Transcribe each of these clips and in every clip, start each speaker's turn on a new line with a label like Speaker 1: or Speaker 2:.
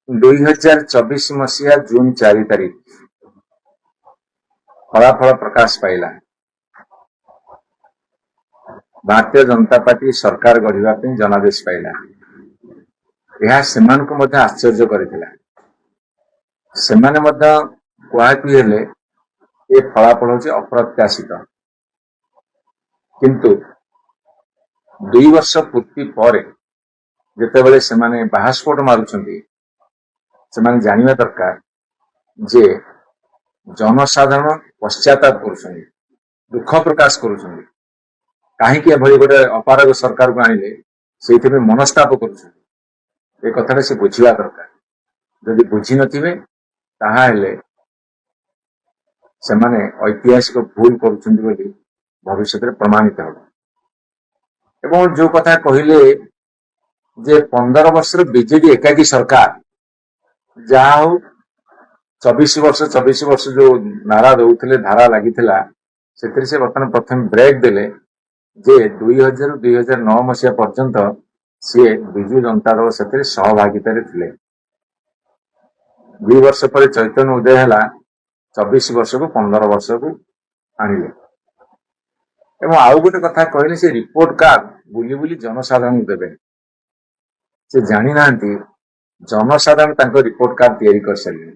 Speaker 1: 2024 मसीहा जून 4 तारिख फलाफल प्रकाश पाइला। भारतीय जनता पार्टी सरकार गढ़िबा पे जनादेश पाइला। यह सेमानकु मध्य आश्चर्य करथिला। सेमाने मध्य कुआकुई हेले ए फलाफल होछि अप्रत्याशित, किंतु 2 वर्ष पूर्ति पर जेतेबेले सेमाने बाहास्फोट मारुछंती सेमाने जानिबा दरकार जे जनसाधारण पश्चाताप करुछंती, दुख प्रकाश करुछंती। काहेकि एभली गोटे अपारग सरकार को आनिले सेइथिबे मनस्ताप करुछंती। ए कथाटा से बुझिबा दरकार। जदि बुझी नथिबे ताहा हेले सेमाने ऐतिहासिक भूल करुछंती बोली भविष्य में प्रमाणित हो। एवं जो कथा कहिले जे 15 वर्ष बीजेडी एकाकी सरकार जहा हो 24 वर्ष जो नारा दौथिले धारा लागिथिला सेतिर से वर्तमान प्रथम ब्रेक देले जे 2000 2009 मसीहा पर्यंत सी विजु जनता दल से सहभागितारे थिले। 2 वर्ष पर चैतन्य उदय है 24 वर्ष को 15 वर्ष को आनिले। एवं आउ गोटे कथा कहले से रिपोर्ट कार्ड बुली बुली जनसाधारण देबे। से जानी नांती जनसाधारण तांको रिपोर्ट कार्ड तैयारी कर सके।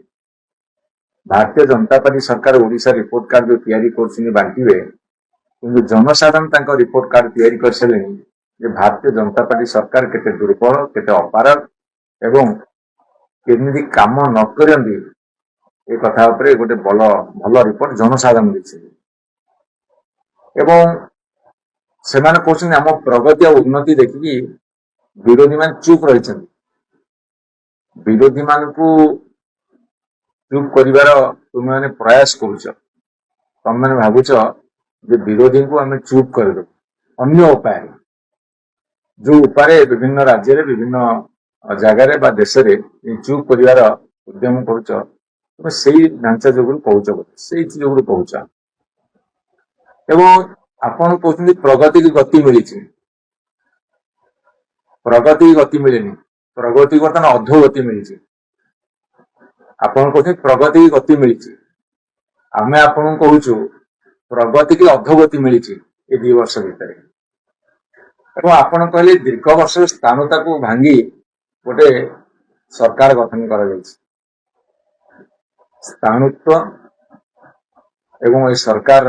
Speaker 1: भारतीय जनता पार्टी सरकार ओडिशा रिपोर्ट कार्ड जो तैयारी करछिनि बांटीबे, किंतु जनसाधारण तांको रिपोर्ट कार्ड तैयारी कर सलेनी जे भारतीय जनता पार्टी सरकार केते दुर्बल केते अपारग एवं केमिति काम न करंदी ए कथा उपरे गोटे भल रिपोर्ट जनसाधारण दिछि। एवं सेमाने कहछन हम प्रगति और उन्नति देखि विरोधी मान चुप रही। विरोधी मान को चुप करिवार तुम मैंने प्रयास करुच। तुम मैंने भावुच जे विरोधी को आम चुप कर अन्य उपाय जो उपाय विभिन्न राज्य रे विभिन्न जगार बा देश रे चुप करिवार उद्यम करुच तुम से ढांचा जो कहूच से जो कहूच। एवं आपण कहते प्रगति की गति मिली। प्रगति की गति मिलेनी, प्रगति को बर्तमान अधोगति मिली। आपण कहते प्रगति की गति मिली, आमे आपण कहूचु प्रगति की अधोगति मिली ए 2 वर्ष भितर। एवं आपण कहले दीर्घ वर्ष स्थानता को भांगी गोटे सरकार गठन करा जायछि। स्थानुत्व एवं ए सरकार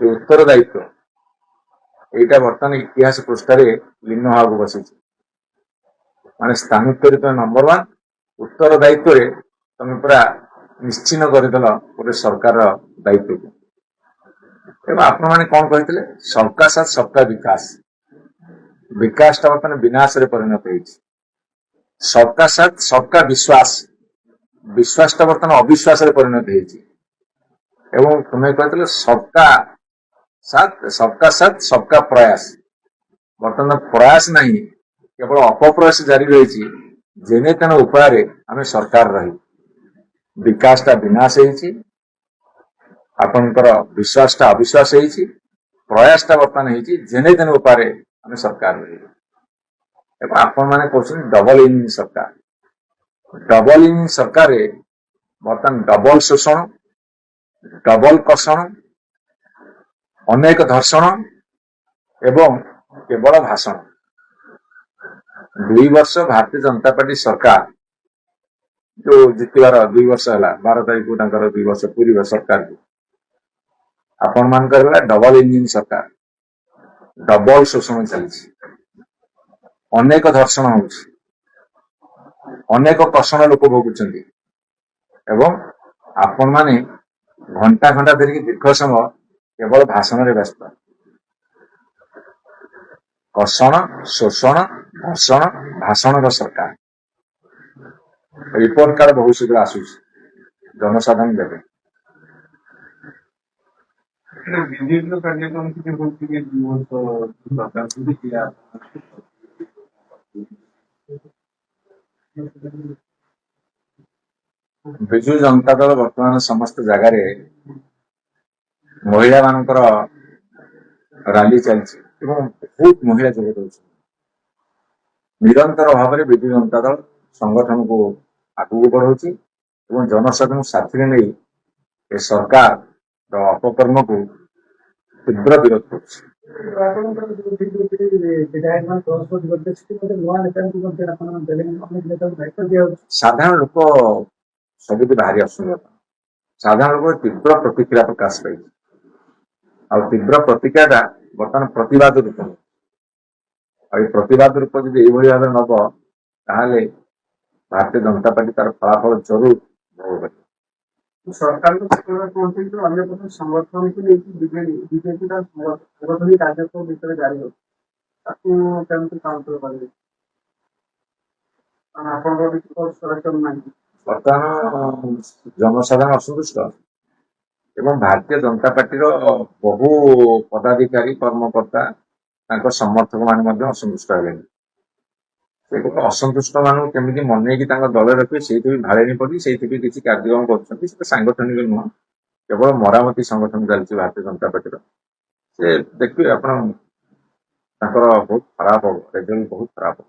Speaker 1: जो उत्तरदायित्व एटा बर्तमान इतिहास पृष्ठारे लीन होगा बसी। माने स्थानुत्व तो नंबर 1, उत्तरदायित्व रे तुम पूरा निश्चिन्न करदेल गोटे सरकार दायित्व को। एवं आपण माने कौन कहते सबका साथ सबका विकास। विकास टा बर्तमान विनाश रे परिणत होइछि। सबका साथ सबका विश्वास, विश्वास टा बर्तमान अविश्वास रे परिणत होइछि। एवं तुम्हें कहते सबका साथ सबका प्रयास। बर्तमान प्रयास नहीं केवल अपप्रयास जारी रही। जेने तेने उपाय आम सरकार रही। विकास टा विनाश होइछि, आपनकर विश्वास टा अविश्वास होइछि, प्रयास टा बर्तमान होइछि जेने तेने उपाय आम सरकार रही। एवं आपण माने कहछन डबल इंजिन सरकार। डबल इंजिन सरकार बर्तमान डबल शोषण, डबल कर्षण, अनेक धर्षण एवं केवल भाषण। 2 वर्ष भारतीय जनता पार्टी सरकार जो जितबार 2 वर्ष है 12 तारीख को 2 वर्ष पूरी सरकार को आपण मान डबल इंजिन सरकार। डबल शोषण चली, अनेक धर्षण हो, अनेक कर्षण लोक भोगुंट एवं आपण माने घंटा घंटा धरिकी दीर्घ समय केवल भाषण रे व्यस्त। कर्षण, शोषण, धर्षण, भाषण सरकार। रिपोर्ट कार्ड बहुत शीघ्र आसुच जनसाधारण देवे। विजु जनता दल वर्तमान समस्त जगार महिला मानकर रैली चलती बहुत महिला जोग दे निरंतर भाव में विजु जनता दल ସଂଗଠନକୁ ଆଗକୁ ବଢାଉଛି ଏବଂ ଜନସାଧାରଣଙ୍କୁ ସାଥିରେ ନେଇ ଏ ସରକାର ଅପକର୍ମକୁ ତୀବ୍ର ବିରୋଧ କରୁଛି।
Speaker 2: ଆପଣଙ୍କର ଯୋଉ ବିଜେପି ବିଧାୟକ ମାନେ ପ୍ରସ୍ତୁତ କରିଥିଲେ ସେଠି ଗୋଟେ ନୂଆ ନେତାଙ୍କୁ ମଧ୍ୟ ଆପଣ ଦେଲେନି, ଅନେକ ନେତାଙ୍କୁ ଦାୟିତ୍ୱ ଦିଆଯାଉଛି।
Speaker 1: ସାଧାରଣ ଲୋକ ସବୁଠି ବାହାରି ଆସୁଛନ୍ତି। ସାଧାରଣ ଲୋକ ତୀବ୍ର ପ୍ରତିକ୍ରିୟା ପ୍ରକାଶ ପାଇଛି ଆଉ ତୀବ୍ର ପ୍ରତିକ୍ରିୟାଟା ବର୍ତ୍ତମାନ ପ୍ରତିବାଦ ରୂପ ନେଉଛି। ଆଉ ଏଇ ପ୍ରତିବାଦ ରୂପ ଯଦି ଏଇଭଳି ଭାବରେ ନବ ତାହେଲେ ଭାରତୀୟ ଜନତା ପାର୍ଟି ତାର ଫଳାଫଳ ଜରୁର ଭୋଗ କରିବ।
Speaker 2: ସରକାରଙ୍କ ସେତେବେଳେ କୁହନ୍ତି ଯେ ଅନ୍ୟ ପ୍ରକାର ସଂଗଠନକୁ ନେଇକି ବିଜେପିର ସଂଗଠନିକ କାର୍ଯ୍ୟକ୍ରମ ଭିତରେ ଜାରି ହେଉଛି, ତାକୁ କେମିତି କାଉଣ୍ଟର କରିବେ? କାରଣ ଆପଣଙ୍କର କିଛି ସଚେତନ ନାହିଁ।
Speaker 1: ବର୍ତ୍ତମାନ ଜନସାଧାରଣ ଅସନ୍ତୁଷ୍ଟ ଏବଂ ଭାରତୀୟ ଜନତା ପାର୍ଟିର ବହୁ ପଦାଧିକାରୀ କର୍ମକର୍ତ୍ତା ତାଙ୍କ ସମର୍ଥକ ମାନେ ମଧ୍ୟ ଅସନ୍ତୁଷ୍ଟ ହେଲେଣି। ସେ ଅସନ୍ତୁଷ୍ଟ ମାନଙ୍କୁ କେମିତି ମନେଇକି ତାଙ୍କ ଦଳରେ ରଖିବେ ସେଇଥିପାଇଁ ଭାଳେଣି ପଡି ସେଇଥିପାଇଁ କିଛି କାର୍ଯ୍ୟକ୍ରମ କରୁଛନ୍ତି। ସେଟା ସାଙ୍ଗଠନିକ ନୁହଁ, କେବଳ ମରାମତି ସଂଗଠନ ଚାଲିଛି ଭାରତୀୟ ଜନତା ପାର୍ଟିର। ସେ ଦେଖିବେ ଆପଣ ତାଙ୍କର ବହୁତ ଖରାପ ହବ, ରେଜଲ୍ଟ ବହୁତ ଖରାପ ହବ।